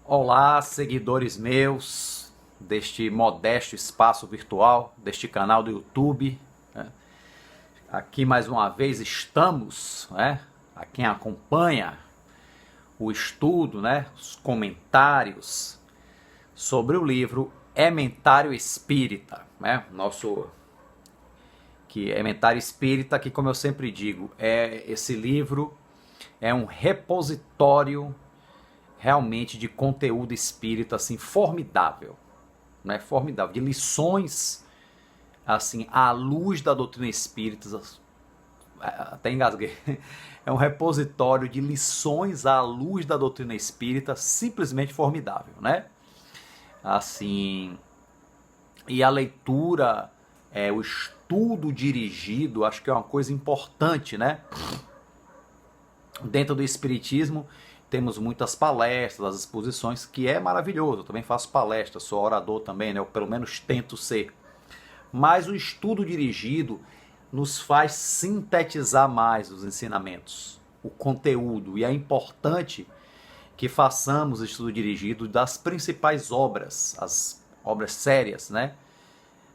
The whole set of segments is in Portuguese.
Olá, seguidores meus deste modesto espaço virtual, deste canal do YouTube, né? Aqui mais uma vez estamos, né? A quem acompanha o estudo, né? Os comentários sobre o livro Ementário Espírita, né? Nosso que Ementário Espírita, que como eu sempre digo, esse livro é um repositório realmente de conteúdo espírita assim formidável, né? Formidável, de lições assim à luz da doutrina espírita, até engasguei. É um repositório de lições à luz da doutrina espírita, simplesmente formidável, né? Assim, e a leitura, o estudo dirigido, acho que é uma coisa importante, né? Dentro do espiritismo temos muitas palestras, exposições, que é maravilhoso. Eu também faço palestras, sou orador também, né? Eu pelo menos tento ser. Mas o estudo dirigido nos faz sintetizar mais os ensinamentos, o conteúdo. E é importante que façamos estudo dirigido das principais obras, as obras sérias, né,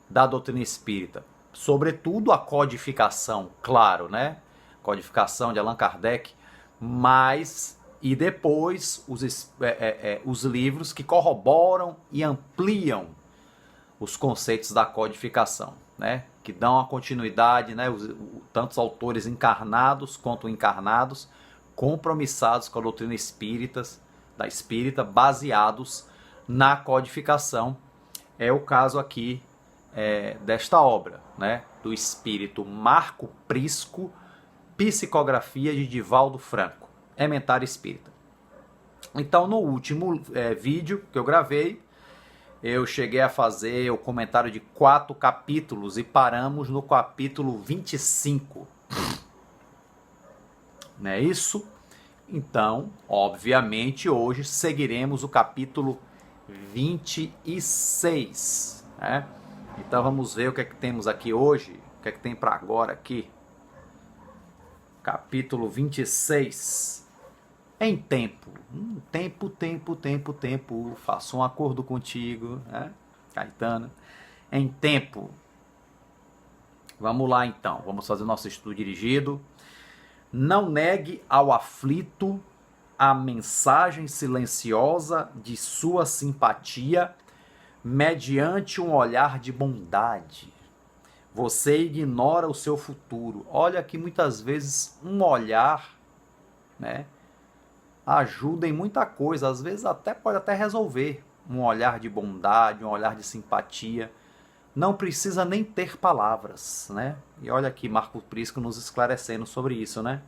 da doutrina espírita. Sobretudo a codificação, claro, né? Codificação de Allan Kardec, mas e depois os livros que corroboram e ampliam os conceitos da codificação, né? Que dão a continuidade, né? Tantos autores encarnados quanto encarnados, compromissados com a doutrina da espírita, baseados na codificação. É o caso aqui desta obra, né? Do espírito Marco Prisco, psicografia de Divaldo Franco, Ementário Espírita. Então, no último vídeo que eu gravei, eu cheguei a fazer o comentário de 4 capítulos e paramos no capítulo 25. Não é isso? Então, obviamente, hoje seguiremos o capítulo 26. Né? Então, vamos ver o que é que temos aqui hoje. O que é que tem para agora aqui? Capítulo 26. Em tempo. Tempo. Faço um acordo contigo, né? Caetano. Em tempo. Vamos lá então. Vamos fazer o nosso estudo dirigido. Não negue ao aflito a mensagem silenciosa de sua simpatia mediante um olhar de bondade. Você ignora o seu futuro. Olha que muitas vezes um olhar, né, ajuda em muita coisa, às vezes pode até resolver. Um olhar de bondade, um olhar de simpatia, não precisa nem ter palavras, né? E olha aqui Marco Prisco nos esclarecendo sobre isso, né?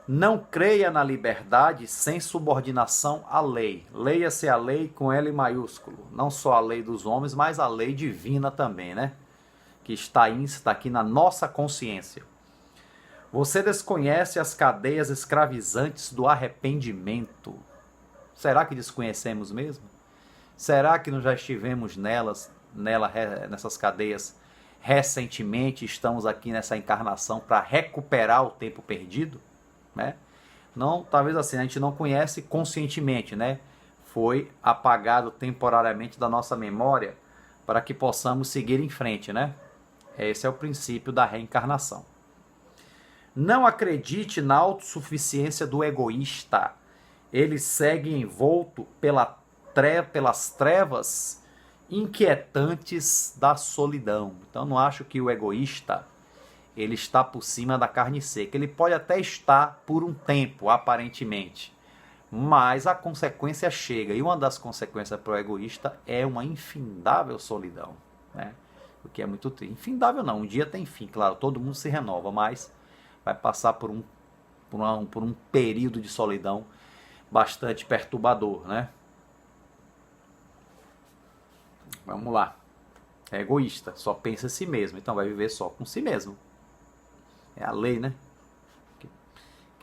Não creia na liberdade sem subordinação à lei. Leia-se a lei com L maiúsculo, não só a lei dos homens, mas a lei divina também, né? Que está aqui na nossa consciência. Você desconhece as cadeias escravizantes do arrependimento. Será que desconhecemos mesmo? Será que nós já estivemos nessas cadeias recentemente? Estamos aqui nessa encarnação para recuperar o tempo perdido? Né? Não, talvez assim, a gente não conhece conscientemente, né? Foi apagado temporariamente da nossa memória para que possamos seguir em frente, né? Esse é o princípio da reencarnação. Não acredite na autossuficiência do egoísta. Ele segue envolto pelas trevas inquietantes da solidão. Então não acho que o egoísta ele está por cima da carne seca. Ele pode até estar por um tempo, aparentemente, mas a consequência chega. E uma das consequências para o egoísta é uma infindável solidão, né? O que é muito triste. Infindável não, um dia tem fim, claro, todo mundo se renova, mas vai passar por um período de solidão bastante perturbador, né? Vamos lá. É egoísta, só pensa em si mesmo, então vai viver só com si mesmo. É a lei, né?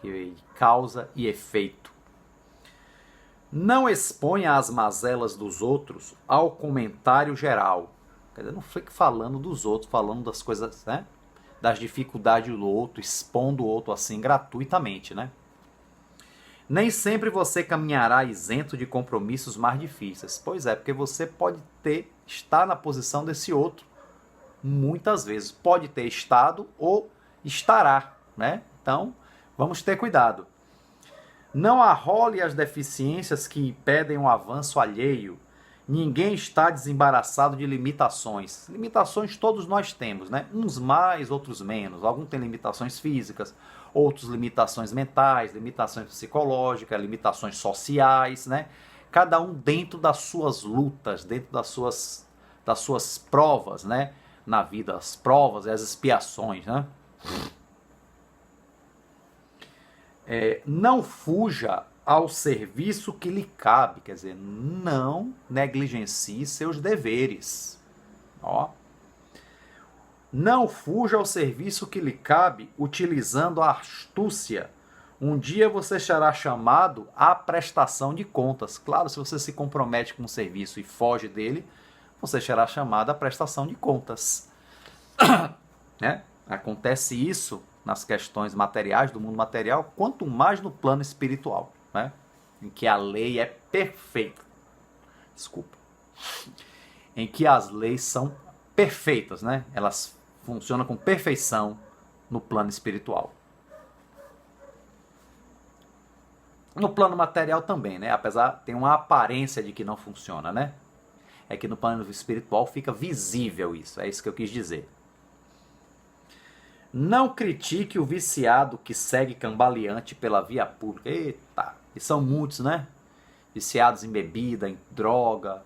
Que causa e efeito. Não exponha as mazelas dos outros ao comentário geral. Quer dizer, não fique falando dos outros, falando das coisas, né? Das dificuldades do outro, expondo o outro assim gratuitamente, né? Nem sempre você caminhará isento de compromissos mais difíceis. Pois é, porque você pode estar na posição desse outro. Muitas vezes. Pode ter estado ou estará, né? Então, vamos ter cuidado. Não arrole as deficiências que impedem o avanço alheio. Ninguém está desembaraçado de limitações. Limitações todos nós temos, né? Uns mais, outros menos. Alguns têm limitações físicas, outros limitações mentais, limitações psicológicas, limitações sociais, né? Cada um dentro das suas lutas, dentro das suas provas, né? Na vida, as provas e as expiações, né? Não fuja ao serviço que lhe cabe, quer dizer, não negligencie seus deveres. Ó. Não fuja ao serviço que lhe cabe utilizando a astúcia. Um dia você será chamado à prestação de contas. Claro, se você se compromete com um serviço e foge dele, você será chamado à prestação de contas. Né? Acontece isso nas questões materiais, do mundo material, quanto mais no plano espiritual, né? Em que a lei é perfeita. Desculpa. Em que as leis são perfeitas, né? Elas funcionam com perfeição no plano espiritual. No plano material também, né? Apesar, tem uma aparência de que não funciona, né? É que no plano espiritual fica visível isso, é isso que eu quis dizer. Não critique o viciado que segue cambaleante pela via pública. Eita, e são muitos, né? Viciados em bebida, em droga,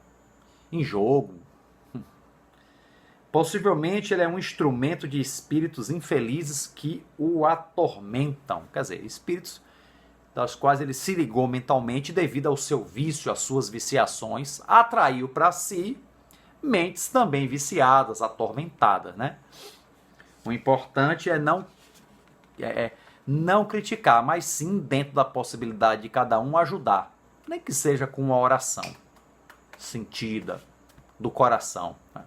em jogo. Possivelmente ele é um instrumento de espíritos infelizes que o atormentam. Quer dizer, espíritos das quais ele se ligou mentalmente devido ao seu vício, às suas viciações, atraiu para si mentes também viciadas, atormentadas, né? O importante é não criticar, mas sim, dentro da possibilidade de cada um, ajudar. Nem que seja com uma oração sentida, do coração. Né?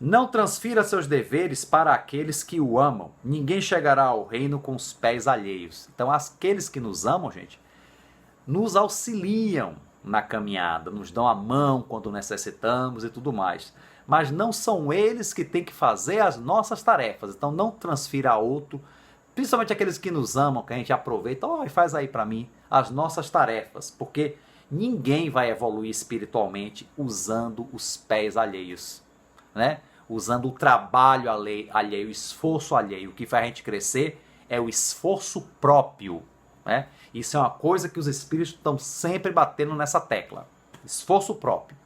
Não transfira seus deveres para aqueles que o amam. Ninguém chegará ao reino com os pés alheios. Então, aqueles que nos amam, gente, nos auxiliam na caminhada, nos dão a mão quando necessitamos e tudo mais. Mas não são eles que têm que fazer as nossas tarefas. Então não transfira a outro, principalmente aqueles que nos amam, que a gente aproveita, e faz aí para mim as nossas tarefas, porque ninguém vai evoluir espiritualmente usando os pés alheios, né? Usando o trabalho alheio, o esforço alheio. O que faz a gente crescer é o esforço próprio, né? Isso é uma coisa que os espíritos estão sempre batendo nessa tecla. Esforço próprio.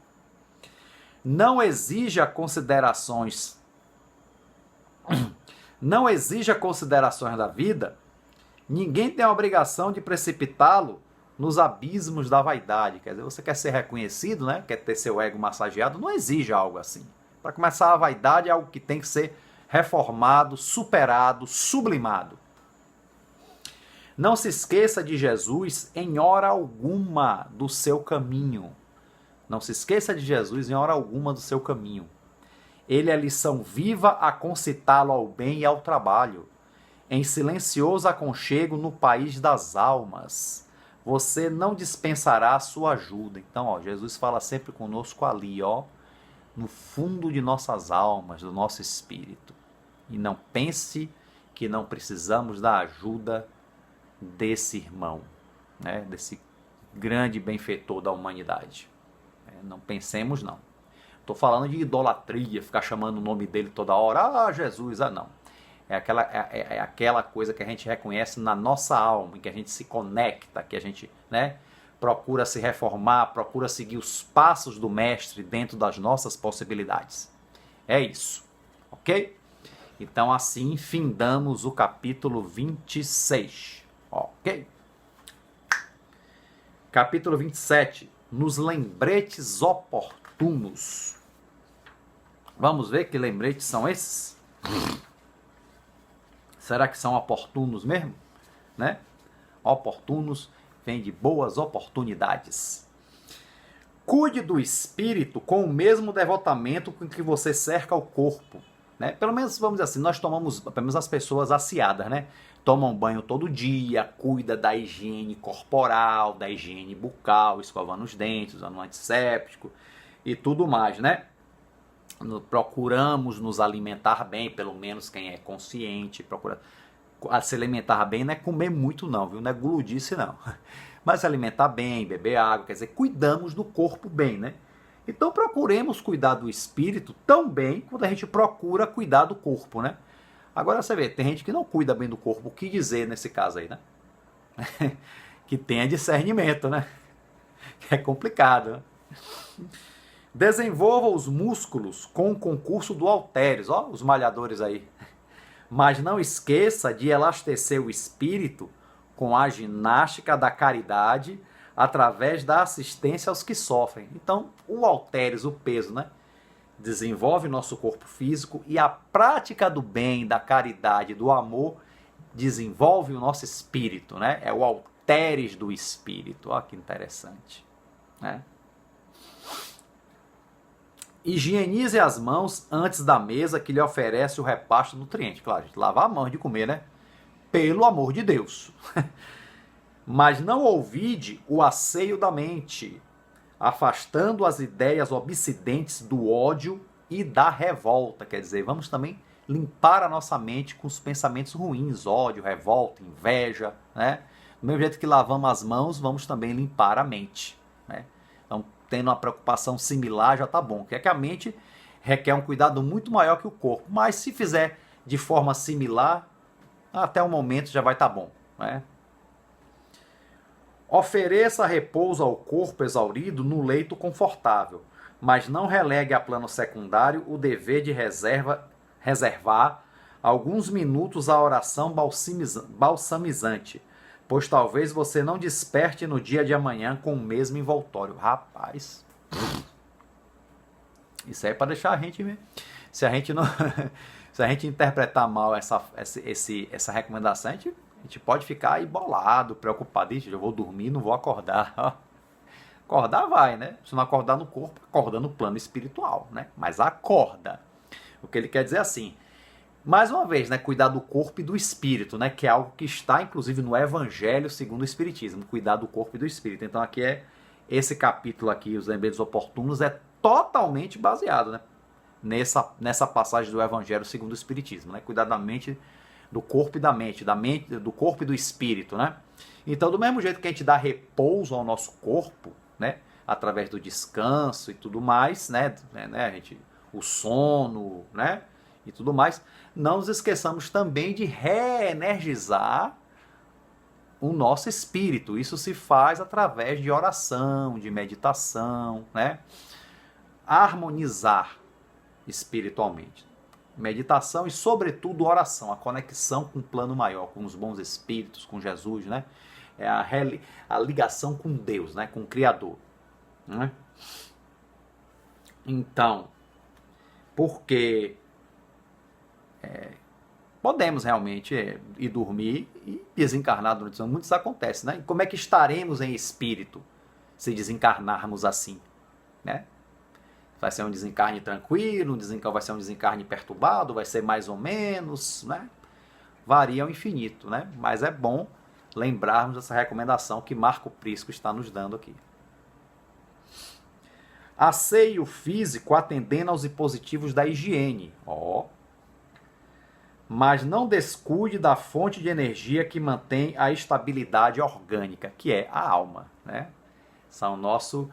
Não exija considerações da vida. Ninguém tem a obrigação de precipitá-lo nos abismos da vaidade. Quer dizer, você quer ser reconhecido, né? Quer ter seu ego massageado, não exija algo assim. Para começar, a vaidade é algo que tem que ser reformado, superado, sublimado. Não se esqueça de Jesus em hora alguma do seu caminho. Não se esqueça de Jesus em hora alguma do seu caminho. Ele é lição viva a concitá-lo ao bem e ao trabalho. Em silencioso aconchego no país das almas. Você não dispensará a sua ajuda. Então, Jesus fala sempre conosco ali, no fundo de nossas almas, do nosso espírito. E não pense que não precisamos da ajuda desse irmão, né? Desse grande benfeitor da humanidade. Não pensemos, não. Estou falando de idolatria, ficar chamando o nome dele toda hora. Jesus, não. É aquela coisa que a gente reconhece na nossa alma, em que a gente se conecta, que a gente, né, procura se reformar, procura seguir os passos do mestre dentro das nossas possibilidades. É isso, ok? Então assim findamos o capítulo 26, ok? Capítulo 27. Nos lembretes oportunos. Vamos ver que lembretes são esses? Será que são oportunos mesmo? Né? Oportunos vem de boas oportunidades. Cuide do espírito com o mesmo devotamento com que você cerca o corpo. né? Pelo menos, vamos dizer assim, nós tomamos, pelo menos as pessoas aciadas, né? Tomam banho todo dia, cuida da higiene corporal, da higiene bucal, escovando os dentes, usando um antisséptico e tudo mais, né? Procuramos nos alimentar bem, pelo menos quem é consciente, procura se alimentar bem, não é comer muito não, viu? Não é gludice não. Mas se alimentar bem, beber água, quer dizer, cuidamos do corpo bem, né? Então procuremos cuidar do espírito tão bem quanto a gente procura cuidar do corpo, né? Agora você vê, tem gente que não cuida bem do corpo, o que dizer nesse caso aí, né? Que tenha discernimento, né? É complicado, né? Desenvolva os músculos com o concurso do halteres, ó, os malhadores aí. Mas não esqueça de elastecer o espírito com a ginástica da caridade através da assistência aos que sofrem. Então, o halteres, o peso, né? Desenvolve nosso corpo físico e a prática do bem, da caridade, do amor desenvolve o nosso espírito, né? É o halteres do espírito. Olha que interessante, né? Higienize as mãos antes da mesa que lhe oferece o repasto nutriente. Claro, a gente lavar a mão de comer, né? Pelo amor de Deus. Mas não ouvide o asseio da mente, afastando as ideias obsidentes do ódio e da revolta. Quer dizer, vamos também limpar a nossa mente com os pensamentos ruins, ódio, revolta, inveja, né? Do mesmo jeito que lavamos as mãos, vamos também limpar a mente, né? Então, tendo uma preocupação similar, já está bom. Que é que a mente requer um cuidado muito maior que o corpo. Mas se fizer de forma similar, até o momento já vai estar bom, né? Ofereça repouso ao corpo exaurido no leito confortável, mas não relegue a plano secundário o dever de reservar alguns minutos à oração balsamizante, pois talvez você não desperte no dia de amanhã com o mesmo envoltório. Rapaz, isso aí é para deixar a gente... Se a gente não... Se a gente interpretar mal essa recomendação, a gente pode ficar aí bolado, preocupado. Ixi, eu vou dormir, não vou acordar. Acordar vai, né? Se não acordar no corpo, acorda no plano espiritual, né? Mas acorda. O que ele quer dizer é assim, mais uma vez, né? Cuidar do corpo e do espírito, né? Que é algo que está, inclusive, no Evangelho segundo o Espiritismo. Cuidar do corpo e do espírito. Então, aqui esse capítulo aqui, os lembretes oportunos, é totalmente baseado, né? Nessa passagem do Evangelho segundo o Espiritismo, né? Cuidar da mente, do corpo e da mente, do corpo e do espírito, né? Então, do mesmo jeito que a gente dá repouso ao nosso corpo, né? Através do descanso e tudo mais, né? O sono, né? E tudo mais, não nos esqueçamos também de reenergizar o nosso espírito. Isso se faz através de oração, de meditação, né? Harmonizar espiritualmente. Meditação e, sobretudo, oração, a conexão com o plano maior, com os bons espíritos, com Jesus, né? É a ligação com Deus, né? Com o Criador, né? Então, porque podemos realmente ir dormir e desencarnar durante o sono. Muitos acontece, né? E como é que estaremos em espírito se desencarnarmos assim, né? Vai ser um desencarne tranquilo, vai ser um desencarne perturbado, vai ser mais ou menos, né? Varia ao infinito, né? Mas é bom lembrarmos dessa recomendação que Marco Prisco está nos dando aqui. Asseio físico atendendo aos dispositivos da higiene. Mas não descuide da fonte de energia que mantém a estabilidade orgânica, que é a alma, né? São nosso...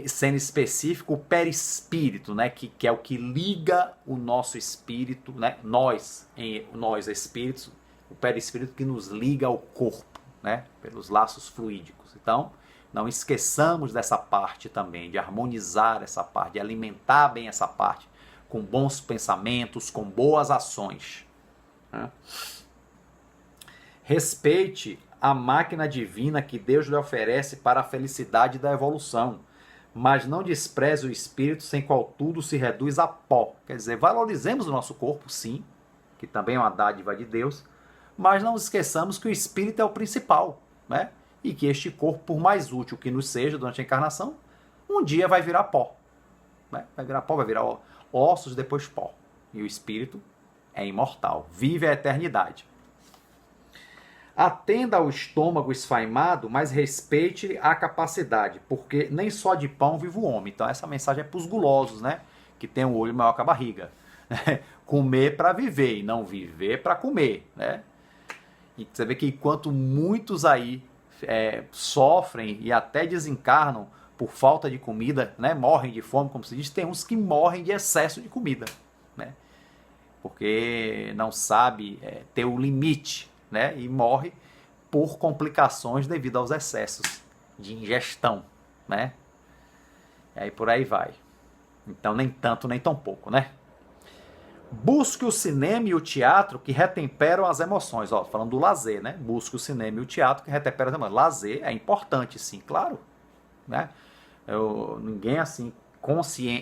sendo específico, o perispírito, né? Que é o que liga o nosso espírito, né? Nós espíritos, o perispírito que nos liga ao corpo, né? Pelos laços fluídicos. Então, não esqueçamos dessa parte também, de harmonizar essa parte, de alimentar bem essa parte, com bons pensamentos, com boas ações, né? Respeite a máquina divina que Deus lhe oferece para a felicidade da evolução, mas não despreze o espírito sem qual tudo se reduz a pó. Quer dizer, valorizemos o nosso corpo, sim, que também é uma dádiva de Deus, mas não esqueçamos que o espírito é o principal, né? E que este corpo, por mais útil que nos seja durante a encarnação, um dia vai virar pó, né? Vai virar pó, vai virar ossos, depois pó, e o espírito é imortal, vive a eternidade. Atenda ao estômago esfaimado, mas respeite a capacidade, porque nem só de pão vive o homem. Então essa mensagem é para os gulosos, né? Que tem um olho maior que a barriga. Comer para viver e não viver para comer, né? E você vê que enquanto muitos aí sofrem e até desencarnam por falta de comida, né? Morrem de fome, como se diz, tem uns que morrem de excesso de comida, né? Porque não sabe ter o limite, né? E morre por complicações devido aos excessos de ingestão, né? E aí por aí vai. Então nem tanto nem tão pouco, né? Busque o cinema e o teatro que retemperam as emoções. Ó, falando do lazer, né? Busque o cinema e o teatro que retemperam as emoções. Lazer é importante, sim, claro, né? Ninguém assim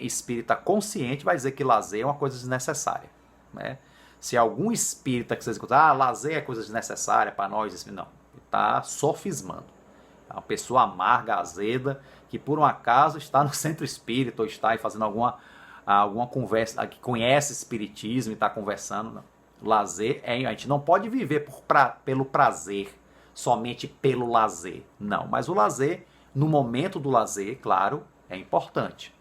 espírita consciente vai dizer que lazer é uma coisa desnecessária, né? Se algum espírita que vocês escutam, lazer é coisa desnecessária para nós, não, está sofismando. É uma pessoa amarga, azeda, que por um acaso está no centro espírita ou está aí fazendo alguma conversa, que conhece espiritismo e está conversando. Não. Lazer a gente não pode viver pelo prazer, somente pelo lazer. Não, mas o lazer, no momento do lazer, claro, é importante.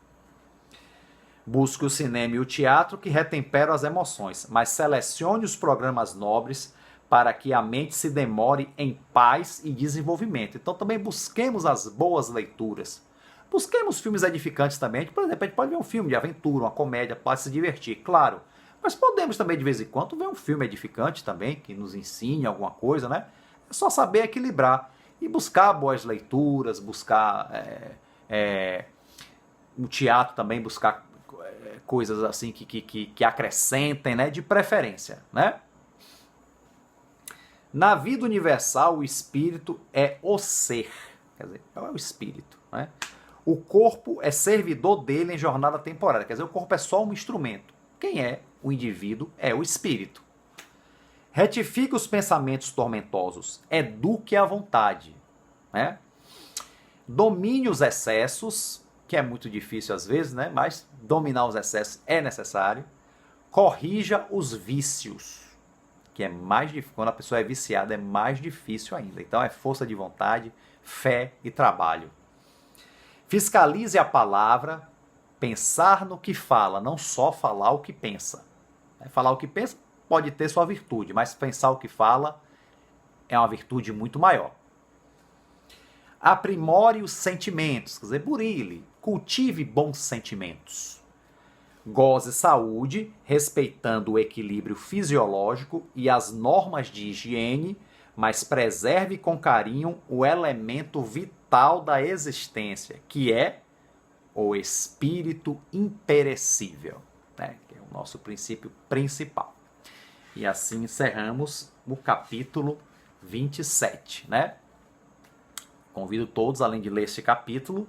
Busque o cinema e o teatro que retemperam as emoções, mas selecione os programas nobres para que a mente se demore em paz e desenvolvimento. Então também busquemos as boas leituras. Busquemos filmes edificantes também. Por exemplo, a gente pode ver um filme de aventura, uma comédia, pode se divertir, claro. Mas podemos também, de vez em quando, ver um filme edificante também, que nos ensine alguma coisa, né? É só saber equilibrar e buscar boas leituras, buscar o teatro também, buscar coisas assim que acrescentem, né? De preferência, né? Na vida universal, o espírito é o ser, quer dizer, é o espírito, né? O corpo é servidor dele em jornada temporária, quer dizer, o corpo é só um instrumento. Quem é o indivíduo é o espírito. Retifique os pensamentos tormentosos, eduque a vontade, né? Domine os excessos, que é muito difícil às vezes, né? Mas dominar os excessos é necessário. Corrija os vícios, que é mais difícil. Quando a pessoa é viciada, é mais difícil ainda. Então é força de vontade, fé e trabalho. Fiscalize a palavra, pensar no que fala, não só falar o que pensa. Falar o que pensa pode ter sua virtude, mas pensar o que fala é uma virtude muito maior. Aprimore os sentimentos, quer dizer, burile, cultive bons sentimentos. Goze saúde, respeitando o equilíbrio fisiológico e as normas de higiene, mas preserve com carinho o elemento vital da existência, que é o espírito imperecível, né? Que é o nosso princípio principal. E assim encerramos o capítulo 27, né? Convido todos, além de ler este capítulo,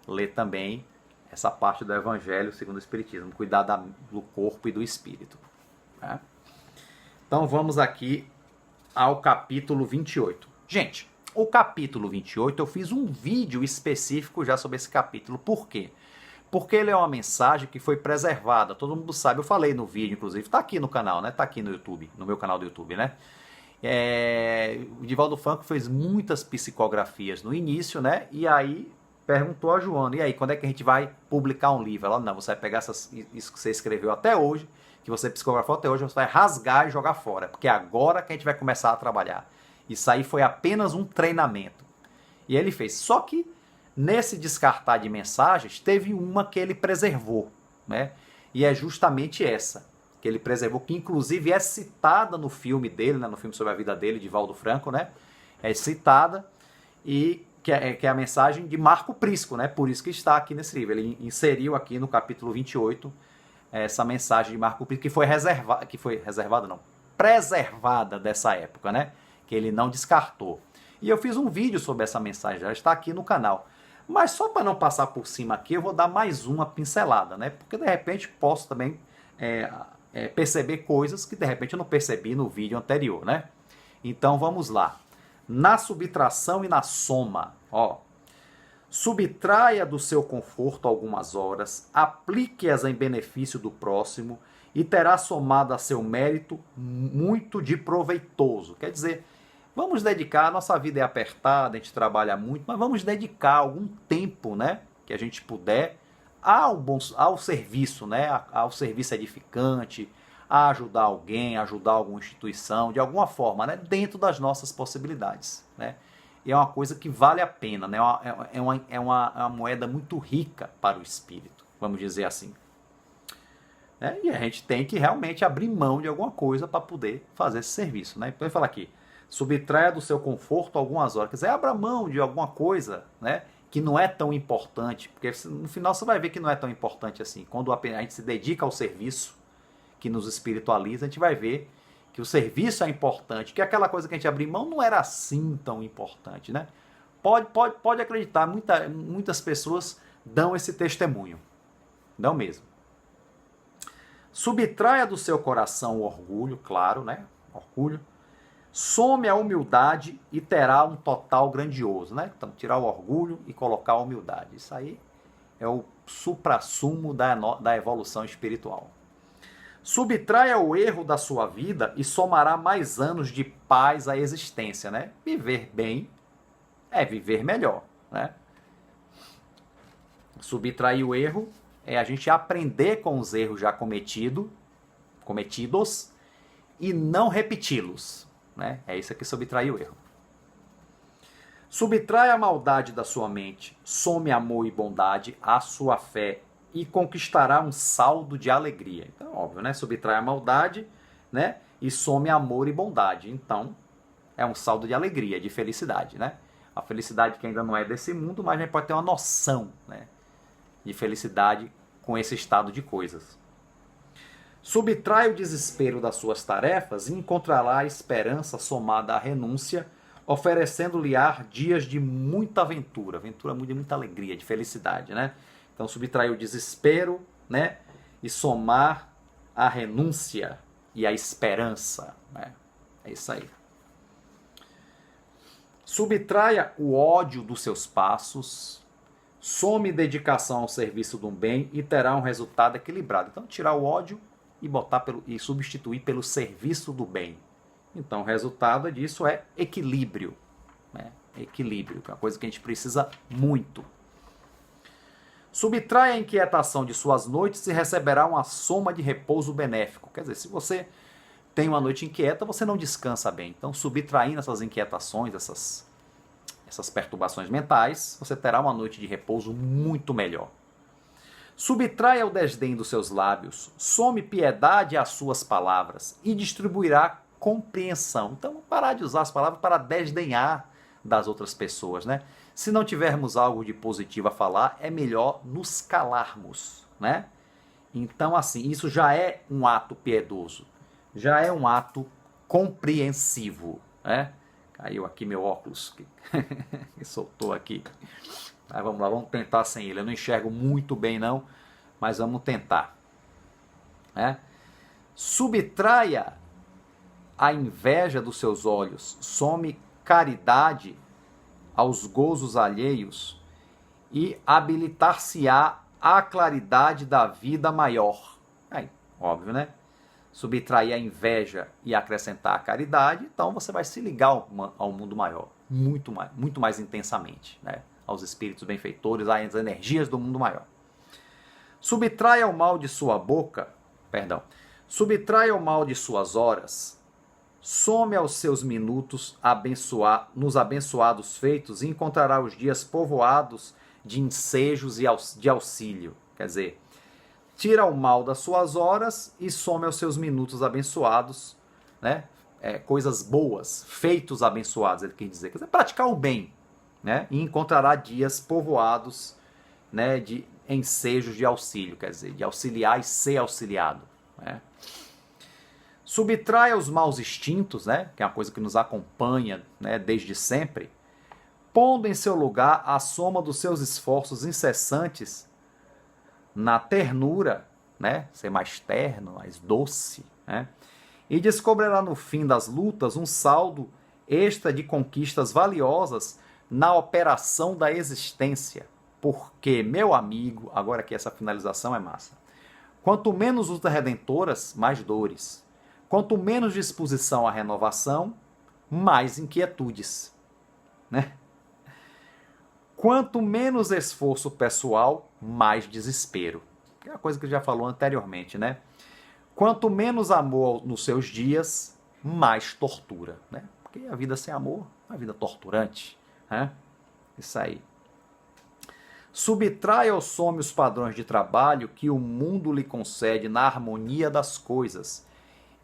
ler também essa parte do Evangelho segundo o Espiritismo, cuidar do corpo e do espírito. Né? Então vamos aqui ao capítulo 28. Gente, o capítulo 28, eu fiz um vídeo específico já sobre esse capítulo. Por quê? Porque ele é uma mensagem que foi preservada. Todo mundo sabe, eu falei no vídeo, inclusive, tá aqui no canal, né? Tá aqui no YouTube, no meu canal do YouTube, né? O Divaldo Franco fez muitas psicografias no início, né? E aí perguntou a Joana, e aí, quando é que a gente vai publicar um livro? Ela, não, você vai pegar isso que você escreveu até hoje, que você psicografou até hoje, você vai rasgar e jogar fora, porque é agora que a gente vai começar a trabalhar. Isso aí foi apenas um treinamento. E ele fez. Só que nesse descartar de mensagens, teve uma que ele preservou, né? E é justamente essa, que ele preservou, que inclusive é citada no filme dele, né? No filme sobre a vida dele, de Valdo Franco, né? É citada, e que é a mensagem de Marco Prisco, né? Por isso que está aqui nesse livro. Ele inseriu aqui no capítulo 28 essa mensagem de Marco Prisco, preservada dessa época, né? Que ele não descartou. E eu fiz um vídeo sobre essa mensagem, já está aqui no canal. Mas só para não passar por cima aqui, eu vou dar mais uma pincelada, né? Porque de repente posso também perceber coisas que de repente eu não percebi no vídeo anterior, né? Então vamos lá. Na subtração e na soma, ó. Subtraia do seu conforto algumas horas, aplique-as em benefício do próximo e terá somado a seu mérito muito de proveitoso. Quer dizer, vamos dedicar, a nossa vida é apertada, a gente trabalha muito, mas vamos dedicar algum tempo, né, que a gente puder, ao serviço, né, ao serviço edificante, a ajudar alguém, ajudar alguma instituição, de alguma forma, né, dentro das nossas possibilidades, né. E é uma coisa que vale a pena, né, é uma moeda muito rica para o espírito, vamos dizer assim. E a gente tem que realmente abrir mão de alguma coisa para poder fazer esse serviço, né. Então ele fala aqui, subtraia do seu conforto algumas horas, quer dizer, abra mão de alguma coisa, né, que não é tão importante, porque no final você vai ver que não é tão importante assim. Quando a gente se dedica ao serviço que nos espiritualiza, a gente vai ver que o serviço é importante, que aquela coisa que a gente abriu mão não era assim tão importante, né? Pode acreditar, muitas pessoas dão esse testemunho, dão mesmo. Subtraia do seu coração o orgulho, claro, né? Orgulho. Some a humildade e terá um total grandioso, né? Então, tirar o orgulho e colocar a humildade. Isso aí é o suprassumo da evolução espiritual. Subtraia o erro da sua vida e somará mais anos de paz à existência, né? Viver bem é viver melhor, né? Subtrair o erro é a gente aprender com os erros já cometidos e não repeti-los, né? É isso que subtrai o erro. Subtrai a maldade da sua mente, some amor e bondade à sua fé e conquistará um saldo de alegria. Então, óbvio, né? Subtrai a maldade, né? E some amor e bondade. Então, é um saldo de alegria, de felicidade, né? A felicidade que ainda não é desse mundo, mas a gente pode ter uma noção, né, de felicidade com esse estado de coisas. Subtrai o desespero das suas tarefas e encontrará a esperança somada à renúncia, oferecendo-lhe dias de muita aventura, de muita alegria, de felicidade, né? Então, subtrair o desespero, né, e somar a renúncia e a esperança, né? É isso aí. Subtraia o ódio dos seus passos, some dedicação ao serviço do bem e terá um resultado equilibrado. Então, tirar o ódio e substituir pelo serviço do bem. Então, o resultado disso é equilíbrio, né? Equilíbrio, que é uma coisa que a gente precisa muito. Subtrai a inquietação de suas noites e receberá uma soma de repouso benéfico. Quer dizer, se você tem uma noite inquieta, você não descansa bem. Então, subtraindo essas inquietações, essas perturbações mentais, você terá uma noite de repouso muito melhor. Subtraia o desdém dos seus lábios, some piedade às suas palavras e distribuirá compreensão. Então, parar de usar as palavras para desdenhar das outras pessoas, né? Se não tivermos algo de positivo a falar, é melhor nos calarmos, né? Então, assim, isso já é um ato piedoso, já é um ato compreensivo, né? Caiu aqui meu óculos, que soltou aqui. Mas vamos lá, vamos tentar sem ele. Eu não enxergo muito bem não, mas vamos tentar, né? Subtraia a inveja dos seus olhos, some caridade aos gozos alheios e habilitar-se-á a claridade da vida maior. Aí, óbvio, né? Subtrair a inveja e acrescentar a caridade, então você vai se ligar ao mundo maior, muito mais intensamente, né? Aos espíritos benfeitores, às energias do mundo maior. Subtraia o mal de sua boca, subtraia o mal de suas horas, some aos seus minutos nos abençoados feitos e encontrará os dias povoados de ensejos e de auxílio. Quer dizer, tira o mal das suas horas e some aos seus minutos abençoados, né? Coisas boas, feitos abençoados, ele quer dizer. Quer dizer, praticar o bem, né? E encontrará dias povoados, né, de ensejos de auxílio, quer dizer, de auxiliar e ser auxiliado, né? Subtraia os maus instintos, né, que é uma coisa que nos acompanha, né, desde sempre, pondo em seu lugar a soma dos seus esforços incessantes na ternura, né, ser mais terno, mais doce, né, e descobrirá no fim das lutas um saldo extra de conquistas valiosas na operação da existência. Porque, meu amigo, agora que essa finalização é massa, Quanto menos lutas redentoras, mais dores. Quanto menos disposição à renovação, mais inquietudes, né? Quanto menos esforço pessoal, mais desespero. É uma coisa que já falou anteriormente, né? Quanto menos amor nos seus dias, mais tortura, né? Porque a vida sem amor é uma vida torturante, né? Isso aí. Subtrai ou some os padrões de trabalho que o mundo lhe concede na harmonia das coisas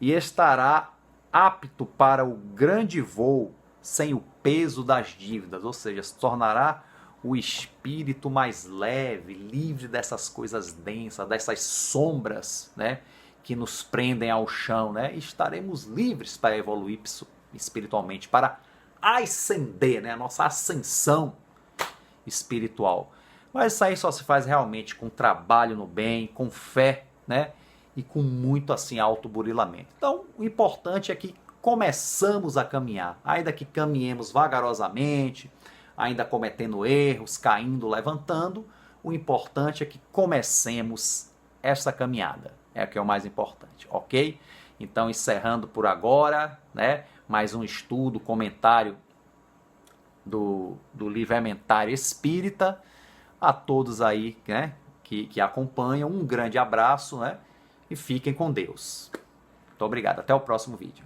e estará apto para o grande voo sem o peso das dívidas, ou seja, se tornará o espírito mais leve, livre dessas coisas densas, dessas sombras, né, que nos prendem ao chão, né? E estaremos livres para evoluir espiritualmente, para ascender, né, a nossa ascensão espiritual. Mas isso aí só se faz realmente com trabalho no bem, com fé, né? E com muito assim autoburilamento. Então, o importante é que começamos a caminhar, ainda que caminhemos vagarosamente, ainda cometendo erros, caindo, levantando, o importante é que comecemos essa caminhada. É o que é o mais importante, ok? Então, encerrando por agora, né? Mais um estudo, comentário do livro Elementário Espírita. A todos aí, né, que acompanham, um grande abraço, né, e fiquem com Deus. Muito obrigado, até o próximo vídeo.